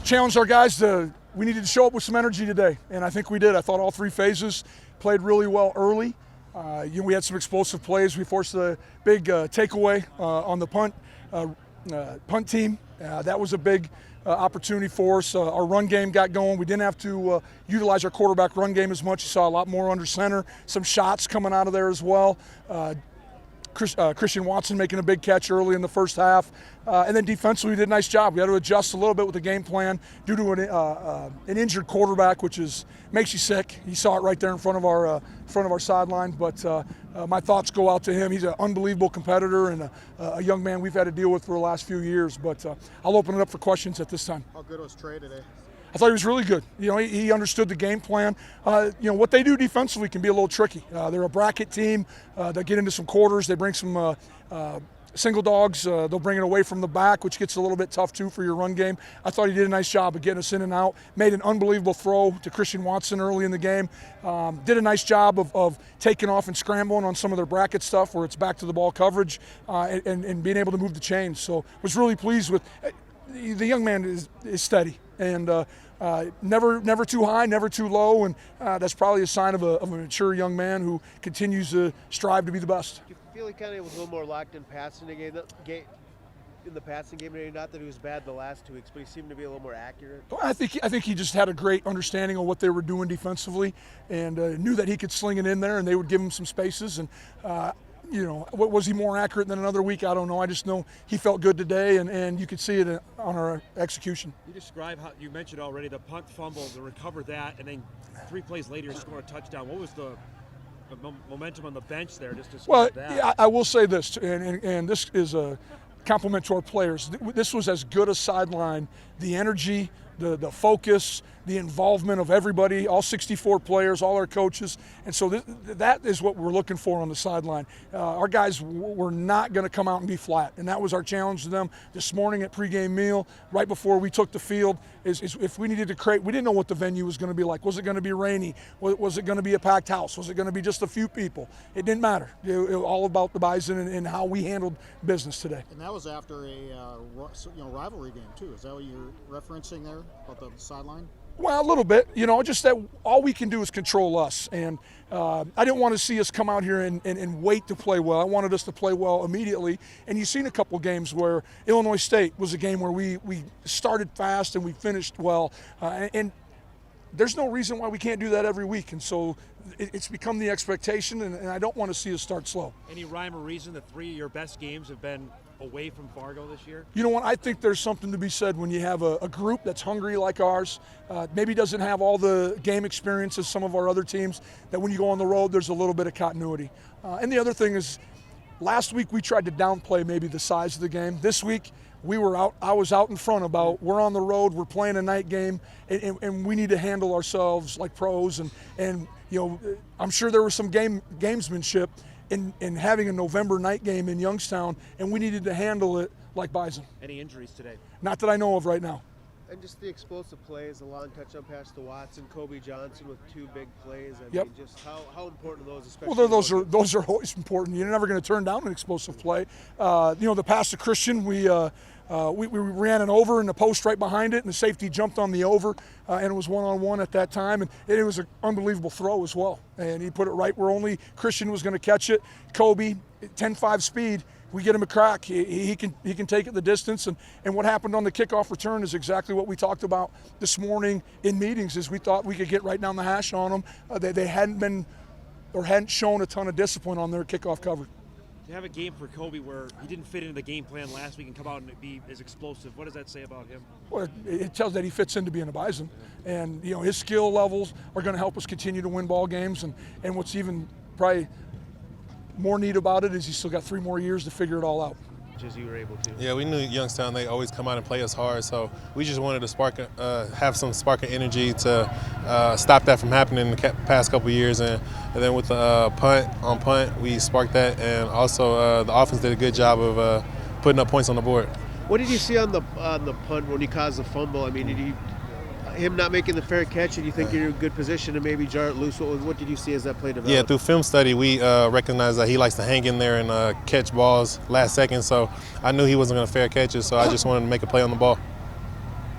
Challenged our guys we needed to show up with some energy today, and I think we did. I thought all three phases played really well early. We had some explosive plays. We forced a big takeaway on the punt team. That was a big opportunity for us. Our run game got going. We didn't have to utilize our quarterback run game as much. You saw a lot more under center, some shots coming out of there as well. Christian Watson making a big catch early in the first half. And then defensively, we did a nice job. We had to adjust a little bit with the game plan due to an injured quarterback, which makes you sick. You saw it right there in front of our sideline. But my thoughts go out to him. He's an unbelievable competitor and a young man we've had to deal with for the last few years. But I'll open it up for questions at this time. How good was Trey today? I thought he was really good. He understood the game plan. What they do defensively can be a little tricky. They're a bracket team. They get into some quarters. They bring some single dogs. They'll bring it away from the back, which gets a little bit tough too for your run game. I thought he did a nice job of getting us in and out. Made an unbelievable throw to Christian Watson early in the game. Did a nice job of taking off and scrambling on some of their bracket stuff where it's back to the ball coverage and being able to move the chains. So was really pleased with the young man is steady and never too high, never too low, and that's probably a sign of a mature young man who continues to strive to be the best. Do you feel he kind of was a little more locked in passing in the passing game today? Not that he was bad the last 2 weeks, but he seemed to be a little more accurate. I think he just had a great understanding of what they were doing defensively, and knew that he could sling it in there, and they would give him some spaces. And what was he more accurate than another week? I don't know. I just know he felt good today, and you could see it on our execution. You describe how you mentioned already the punt fumble, to recover that, and then 3 plays later you score a touchdown. What was the momentum on the bench there? Just to score that. Yeah, I will say this, and this is a compliment to our players. This was as good a sideline. The energy, the focus, the involvement of everybody, all 64 players, all our coaches. And so that is what we're looking for on the sideline. Our guys were not going to come out and be flat. And that was our challenge to them this morning at pregame meal, right before we took the field, is if we needed to create, we didn't know what the venue was going to be like. Was it going to be rainy? Was it going to be a packed house? Was it going to be just a few people? It didn't matter. It was all about the Bison and how we handled business today. And that was after a rivalry game too. Is that what you're referencing there about the sideline? Well, a little bit, just that all we can do is control us. And I didn't want to see us come out here and wait to play well. I wanted us to play well immediately. And you've seen a couple games where Illinois State was a game where we started fast and we finished well. And there's no reason why we can't do that every week. And so it's become the expectation, and I don't want to see us start slow. Any rhyme or reason that 3 of your best games have been away from Fargo this year? You know what? I think there's something to be said when you have a group that's hungry like ours, maybe doesn't have all the game experience as some of our other teams, that when you go on the road, there's a little bit of continuity. And the other thing is, last week we tried to downplay maybe the size of the game. This week, I was out in front about we're on the road, we're playing a night game, and we need to handle ourselves like pros. And I'm sure there was some gamesmanship in having a November night game in Youngstown, and we needed to handle it like Bison. Any injuries today? Not that I know of right now. And just the explosive plays, the long touchdown pass to Watson, Kobe Johnson with 2 big plays. I mean, just how important are those, especially? Well, those are always important. You're never going to turn down an explosive play. The pass to Christian, we ran it over in the post right behind it, and the safety jumped on the over, and it was one-on-one at that time, and it was an unbelievable throw as well. And he put it right where only Christian was going to catch it. Kobe, 10.5 speed. We get him a crack. He can take it the distance. And what happened on the kickoff return is exactly what we talked about this morning in meetings. Is we thought we could get right down the hash on them. They hadn't shown a ton of discipline on their kickoff coverage. To have a game for Kobe where he didn't fit into the game plan last week and come out and be as explosive, what does that say about him? Well, it tells that he fits into being a Bison, and his skill levels are going to help us continue to win ball games. And what's even probably more neat about it is he's still got 3 more years to figure it all out. As you were able to. Yeah, we knew Youngstown, they always come out and play us hard, so we just wanted to have some spark of energy to stop that from happening in the past couple of years. And then with the punt, we sparked that, and also the offense did a good job of putting up points on the board. What did you see on the punt when he caused the fumble? I mean, him not making the fair catch, and you think you're in a good position to maybe jar it loose? What did you see as that play developed? Yeah, through film study, we recognized that he likes to hang in there and catch balls last second, so I knew he wasn't going to fair catch it, so I just wanted to make a play on the ball.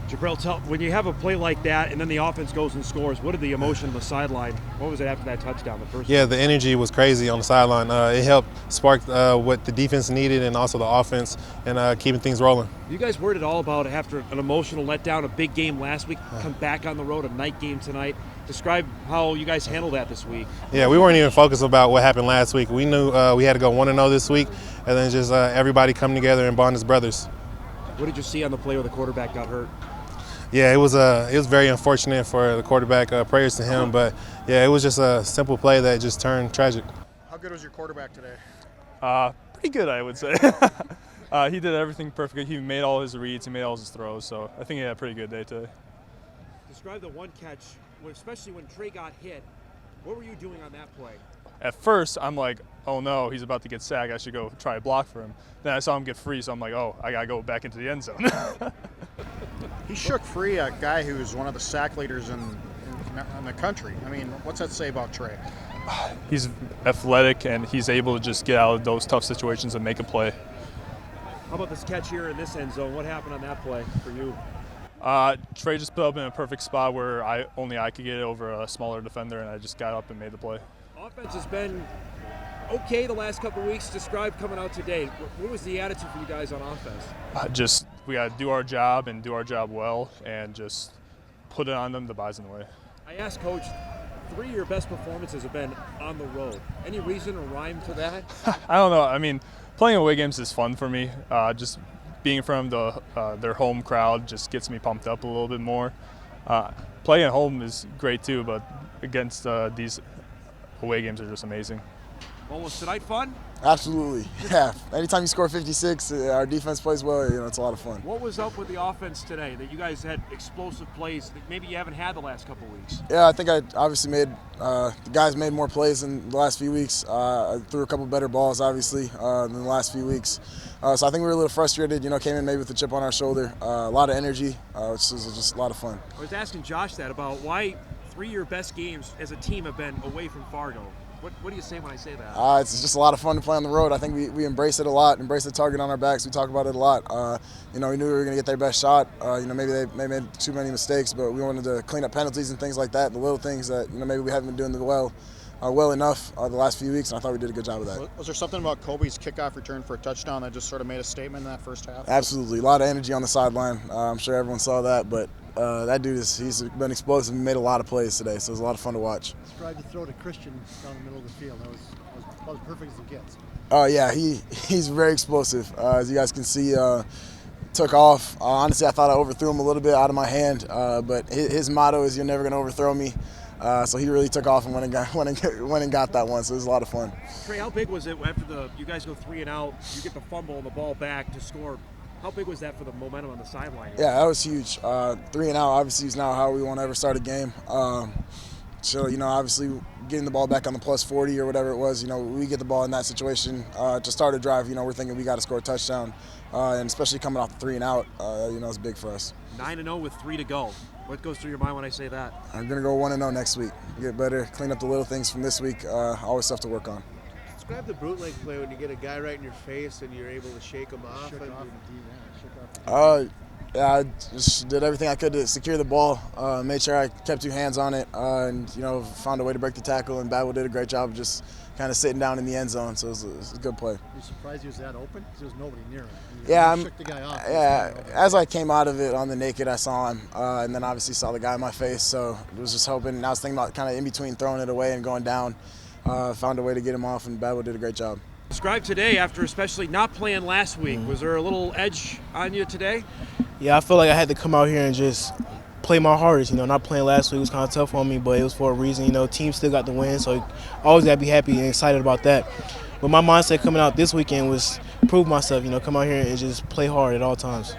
Jabril, when you have a play like that and then the offense goes and scores, what did the emotion on the sideline? What was it after that touchdown? The first. Yeah, the energy was crazy on the sideline. It helped spark what the defense needed and also the offense and keeping things rolling. You guys worried at all about after an emotional letdown, a big game last week, come back on the road, a night game tonight? Describe how you guys handled that this week. Yeah, we weren't even focused about what happened last week. We knew we had to go 1-0 this week, and then just everybody come together and bond as brothers. What did you see on the play where the quarterback got hurt? Yeah, it was very unfortunate for the quarterback. Prayers to him, but yeah, it was just a simple play that just turned tragic. How good was your quarterback today? Pretty good, I would say. He did everything perfectly. He made all his reads, he made all his throws, so I think he had a pretty good day today. Describe the one catch, especially when Trey got hit. What were you doing on that play? At first, I'm like, oh no, he's about to get sacked. I should go try to block for him. Then I saw him get free, so I'm like, oh, I got to go back into the end zone. He shook free a guy who's one of the sack leaders in the country. I mean, what's that say about Trey? He's athletic, and he's able to just get out of those tough situations and make a play. How about this catch here in this end zone? What happened on that play for you? Trey just put up in a perfect spot where only I could get it over a smaller defender, and I just got up and made the play. Offense has been okay the last couple of weeks. Describe coming out today. What was the attitude for you guys on offense? We got to do our job and do our job well, and just put it on them. The buys in the way. I asked Coach, 3 of your best performances have been on the road. Any reason or rhyme to that? I don't know. I mean, playing away games is fun for me. Just being from their home crowd just gets me pumped up a little bit more. Playing at home is great too, but against these away games are just amazing. Well, was tonight fun? Absolutely, yeah. Anytime you score 56, our defense plays well, it's a lot of fun. What was up with the offense today that you guys had explosive plays that maybe you haven't had the last couple of weeks? Yeah, I think I obviously the guys made more plays in the last few weeks. I threw a couple better balls, obviously, than the last few weeks. So I think we were a little frustrated, came in maybe with a chip on our shoulder. A lot of energy, which was just a lot of fun. I was asking Josh that about why 3 of your best games as a team have been away from Fargo. What do you say when I say that? It's just a lot of fun to play on the road. I think we embrace it a lot, embrace the target on our backs. We talk about it a lot. We knew we were going to get their best shot. Maybe they made too many mistakes, but we wanted to clean up penalties and things like that, the little things that maybe we haven't been doing well enough the last few weeks, and I thought we did a good job of that. Was there something about Kobe's kickoff return for a touchdown that just sort of made a statement in that first half? Absolutely. A lot of energy on the sideline. I'm sure everyone saw that, but that dude, he's been explosive and made a lot of plays today, so it was a lot of fun to watch. Describe the throw to Christian down the middle of the field. That was perfect as it gets. Oh, yeah, he's very explosive. As you guys can see, took off. Honestly, I thought I overthrew him a little bit out of my hand, but his motto is, "You're never going to overthrow me." So he really took off and went and got that one. So it was a lot of fun. Trey, how big was it after you guys go 3 and out? You get the fumble and the ball back to score. How big was that for the momentum on the sideline? Yeah, that was huge. 3 and out obviously is now how we want to ever start a game. So obviously getting the ball back on the plus 40 or whatever it was. We get the ball in that situation to start a drive. We're thinking we got to score a touchdown, and especially coming off the 3 and out. It's big for us. 9-0 with 3 to go. What goes through your mind when I say that? I'm going to go 1-0 next week. Get better, clean up the little things from this week. Always stuff to work on. Describe the bootleg play when you get a guy right in your face and you're able to shake him off. Yeah, I just did everything I could to secure the ball. Made sure I kept 2 hands on it, and found a way to break the tackle. And Babicz did a great job of just kind of sitting down in the end zone. So it was a good play. Were you surprised he was that open? Because there was nobody near him. Shook the guy off. Yeah, as I came out of it on the naked, I saw him, and then obviously saw the guy in my face. So I was just hoping. And I was thinking about kind of in between throwing it away and going down. Found a way to get him off, and Babicz did a great job. Describe today after especially not playing last week. Was there a little edge on you today? Yeah, I feel like I had to come out here and just play my hardest. Not playing last week was kind of tough on me, but it was for a reason. Team still got the win, so I always got to be happy and excited about that. But my mindset coming out this weekend was prove myself, come out here and just play hard at all times.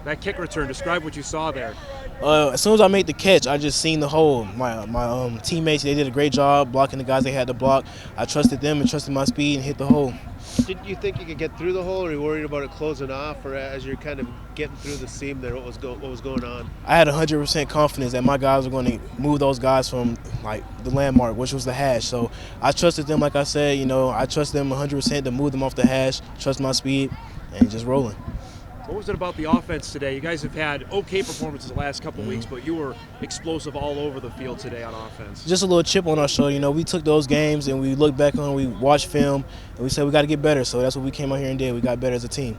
That kick return, describe what you saw there. As soon as I made the catch, I just seen the hole. My teammates, they did a great job blocking the guys they had to block. I trusted them and trusted my speed and hit the hole. Did you think you could get through the hole, or were you worried about it closing off, or as you're kind of getting through the seam there, what was going on? I had 100% confidence that my guys were going to move those guys from the landmark, which was the hash. So I trusted them, like I said. I trust them 100% to move them off the hash, trust my speed, and just rolling. What was it about the offense today? You guys have had okay performances the last couple weeks, but you were explosive all over the field today on offense. Just a little chip on our shoulder. We took those games and we looked back on, we watched film, and we said we got to get better. So that's what we came out here and did. We got better as a team.